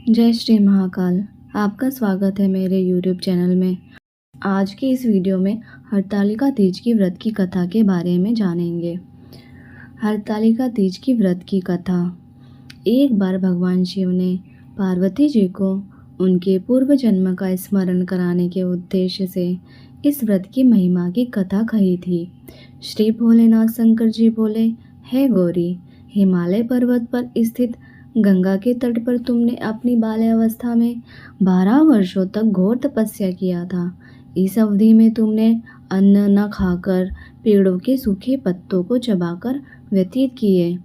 जय श्री महाकाल। आपका स्वागत है मेरे YouTube चैनल में। आज की इस वीडियो में हरतालिका तीज की व्रत की कथा के बारे में जानेंगे। हरतालिका तीज की व्रत की कथा। एक बार भगवान शिव ने पार्वती जी को उनके पूर्व जन्म का स्मरण कराने के उद्देश्य से इस व्रत की महिमा की कथा कही थी। श्री भोलेनाथ शंकर जी बोले, हे गौरी, हिमालय पर्वत पर स्थित गंगा के तट पर तुमने अपनी बाल्यावस्था में 12 वर्षों तक घोर तपस्या किया था। इस अवधि में तुमने अन्न न खाकर पेड़ों के सूखे पत्तों को चबाकर व्यतीत किए।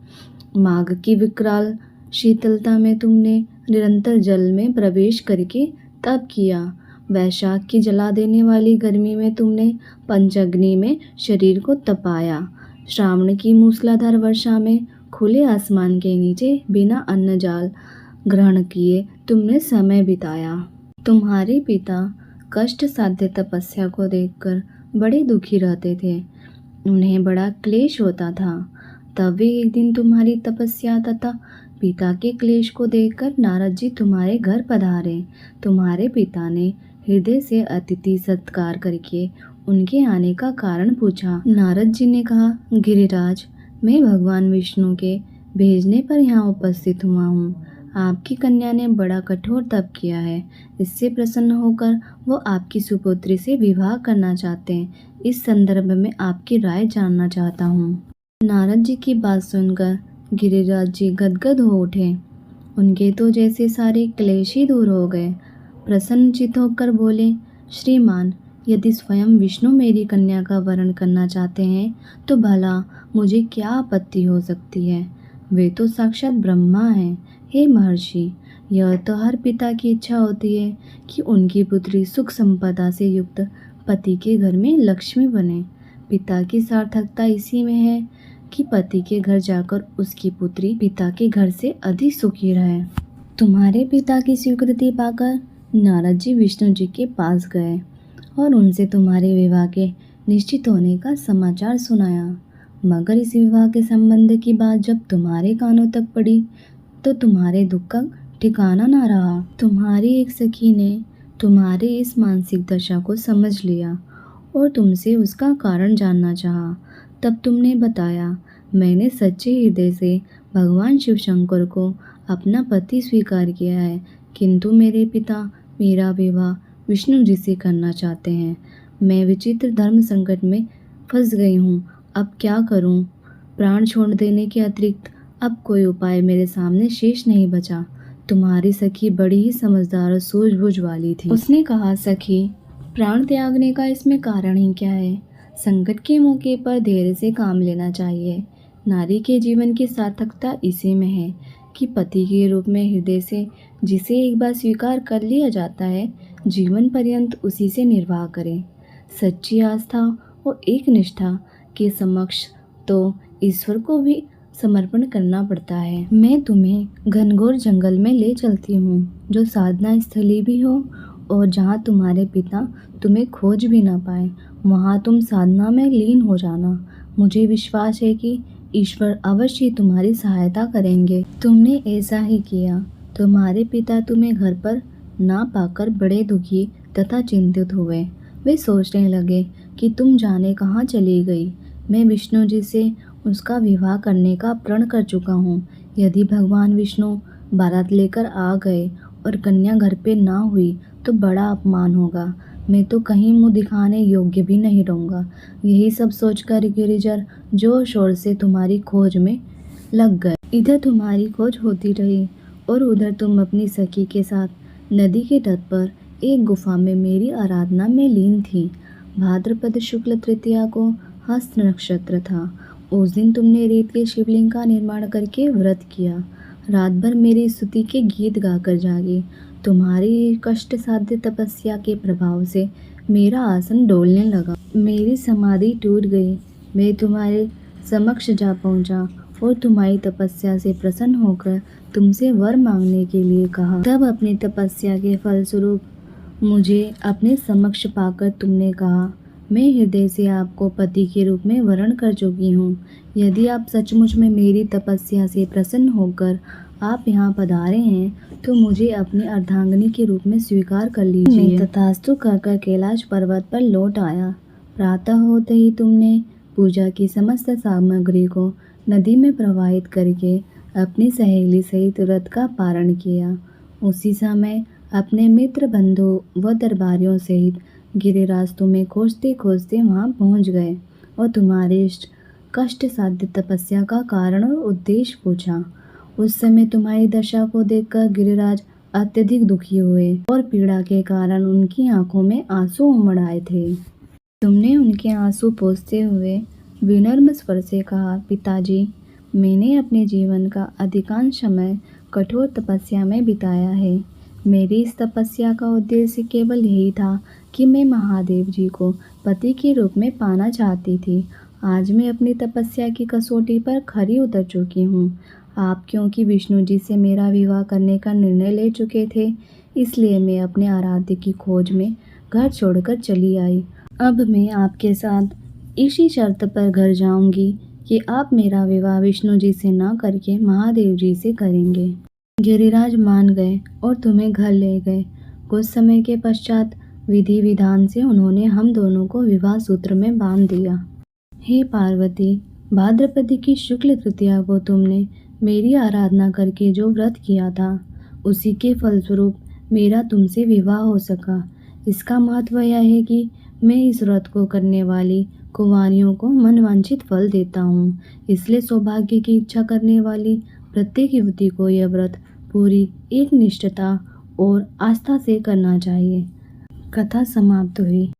माघ की विकराल शीतलता में तुमने निरंतर जल में प्रवेश करके तप किया। वैशाख की जला देने वाली गर्मी में तुमने पंचअग्नि में शरीर को तपाया। श्रावण की मूसलाधार वर्षा में खुले आसमान के नीचे बिना अन्न जाल ग्रहण किए तुमने समय बिताया। तुम्हारे पिता कष्ट साध्य तपस्या को देखकर बड़े दुखी रहते थे। उन्हें बड़ा क्लेश होता था। तब वे एक दिन तुम्हारी तपस्या तथा पिता के क्लेश को देखकर नारद जी तुम्हारे घर पधारे। तुम्हारे पिता ने हृदय से अतिथि सत्कार करके उनके आने का कारण पूछा। नारद जी ने कहा, गिरिराज, मैं भगवान विष्णु के भेजने पर यहाँ उपस्थित हुआ हूँ। आपकी कन्या ने बड़ा कठोर तप किया है। इससे प्रसन्न होकर वो आपकी सुपुत्री से विवाह करना चाहते हैं। इस संदर्भ में आपकी राय जानना चाहता हूँ। नारद जी की बात सुनकर गिरिराज जी गदगद हो उठे। उनके तो जैसे सारे क्लेश ही दूर हो गए। प्रसन्नचित होकर बोले, श्रीमान, यदि स्वयं विष्णु मेरी कन्या का वरण करना चाहते हैं तो भला मुझे क्या आपत्ति हो सकती है। वे तो साक्षात ब्रह्मा हैं। हे महर्षि, यह तो हर पिता की इच्छा होती है कि उनकी पुत्री सुख संपदा से युक्त पति के घर में लक्ष्मी बने। पिता की सार्थकता इसी में है कि पति के घर जाकर उसकी पुत्री पिता के घर से अधिक सुखी रहे। तुम्हारे पिता की स्वीकृति पाकर नारद जी विष्णु जी के पास गए और उनसे तुम्हारे विवाह के निश्चित होने का समाचार सुनाया। मगर इस विवाह के संबंध की बात जब तुम्हारे कानों तक पड़ी तो तुम्हारे दुख का ठिकाना ना रहा। तुम्हारी एक सखी ने तुम्हारी इस मानसिक दशा को समझ लिया और तुमसे उसका कारण जानना चाहा। तब तुमने बताया, मैंने सच्चे हृदय से भगवान शिव शंकर को अपना पति स्वीकार किया है, किंतु मेरे पिता मेरा विवाह विष्णु जी से करना चाहते हैं। मैं विचित्र धर्म संकट में फंस गई हूँ। अब क्या करूँ? प्राण छोड़ देने के अतिरिक्त अब कोई उपाय मेरे सामने शेष नहीं बचा। तुम्हारी सखी बड़ी ही समझदार और सूझबूझ वाली थी। उसने कहा, सखी, प्राण त्यागने का इसमें कारण ही क्या है? संकट के मौके पर धैर्य से काम लेना चाहिए। नारी के जीवन की सार्थकता इसी में है कि पति के रूप में हृदय से जिसे एक बार स्वीकार कर लिया जाता है, जीवन पर्यंत उसी से निर्वाह करें। सच्ची आस्था और एक निष्ठा के समक्ष तो ईश्वर को भी समर्पण करना पड़ता है। मैं तुम्हें घनघोर जंगल में ले चलती हूँ, जो साधना स्थली भी हो और जहाँ तुम्हारे पिता तुम्हें खोज भी ना पाए। वहाँ तुम साधना में लीन हो जाना। मुझे विश्वास है कि ईश्वर अवश्य तुम्हारी सहायता करेंगे। तुमने ऐसा ही किया। तुम्हारे पिता तुम्हें घर पर ना पाकर बड़े दुखी तथा चिंतित हुए। वे सोचने लगे कि तुम जाने कहाँ चली गई। मैं विष्णु जी से उसका विवाह करने का प्रण कर चुका हूँ। यदि भगवान विष्णु बारात लेकर आ गए और कन्या घर पे ना हुई तो बड़ा अपमान होगा। मैं तो कहीं मुँह दिखाने योग्य भी नहीं रहूँगा। यही सब सोचकर गिरिजर जोर शोर से तुम्हारी खोज में लग गए। इधर तुम्हारी खोज होती रही और उधर तुम अपनी सखी के साथ नदी के तट पर एक गुफा में मेरी आराधना में लीन थी। भाद्रपद शुक्ल तृतीया को हस्त नक्षत्र था। उस दिन तुमने रेत के शिवलिंग का निर्माण करके व्रत किया। रात भर मेरी स्तुति के गीत गाकर जागी। तुम्हारी कष्ट साध्य तपस्या के प्रभाव से मेरा आसन डोलने लगा। मेरी समाधि टूट गई। मैं तुम्हारे समक्ष जा पहुंचा और तुम्हारी तपस्या से प्रसन्न होकर तुमसे वर मांगने के लिए कहा। तब अपनी तपस्या के फलस्वरूप मुझे अपने समक्ष पाकर तुमने कहा, मैं हृदय से आपको पति के रूप में वरण कर चुकी हूँ। यदि आप सचमुच में मेरी तपस्या से प्रसन्न होकर आप यहाँ पधारे हैं तो मुझे अपनी अर्धांगिनी के रूप में स्वीकार कर लीजिए। मैं तथास्तु कहकर कैलाश पर्वत पर लौट आया। प्रातः होते ही तुमने पूजा की समस्त सामग्री को नदी में प्रवाहित करके अपनी सहेली सहित व्रत का पारण किया। उसी समय अपने मित्र बंधु व दरबारियों सहित गिरिराज तुम्हें खोजते खोजते वहां पहुंच गए और तुम्हारे इष्ट कष्ट साध्य तपस्या का कारण और उद्देश्य पूछा। उस समय तुम्हारी दशा को देखकर गिरिराज अत्यधिक दुखी हुए और पीड़ा के कारण उनकी आंखों में आंसू उमड़ आए थे। तुमने उनके आंसू पोंछते हुए विनम्र स्वर से कहा, पिताजी, मैंने अपने जीवन का अधिकांश समय कठोर तपस्या में बिताया है। मेरी इस तपस्या का उद्देश्य केवल यही था कि मैं महादेव जी को पति के रूप में पाना चाहती थी। आज मैं अपनी तपस्या की कसौटी पर खरी उतर चुकी हूँ। आप क्योंकि विष्णु जी से मेरा विवाह करने का निर्णय ले चुके थे, इसलिए मैं अपने आराध्य की खोज में घर छोड़कर चली आई। अब मैं आपके साथ इसी शर्त पर घर जाऊंगी कि आप मेरा विवाह विष्णु जी से न करके महादेव जी से करेंगे। गिरिराज मान गए और तुम्हें घर ले गए। कुछ समय के पश्चात विधि विधान से उन्होंने हम दोनों को विवाह सूत्र में बांध दिया। हे पार्वती, भाद्रपद की शुक्ल तृतीया को तुमने मेरी आराधना करके जो व्रत किया था, उसी के फलस्वरूप मेरा तुमसे विवाह हो सका। इसका महत्व यह है कि मैं इस व्रत को करने वाली कुंवारियों को मनवांछित फल देता हूँ। इसलिए सौभाग्य की इच्छा करने वाली प्रत्येक युवती को यह व्रत पूरी एक निष्ठता और आस्था से करना चाहिए। कथा समाप्त हुई।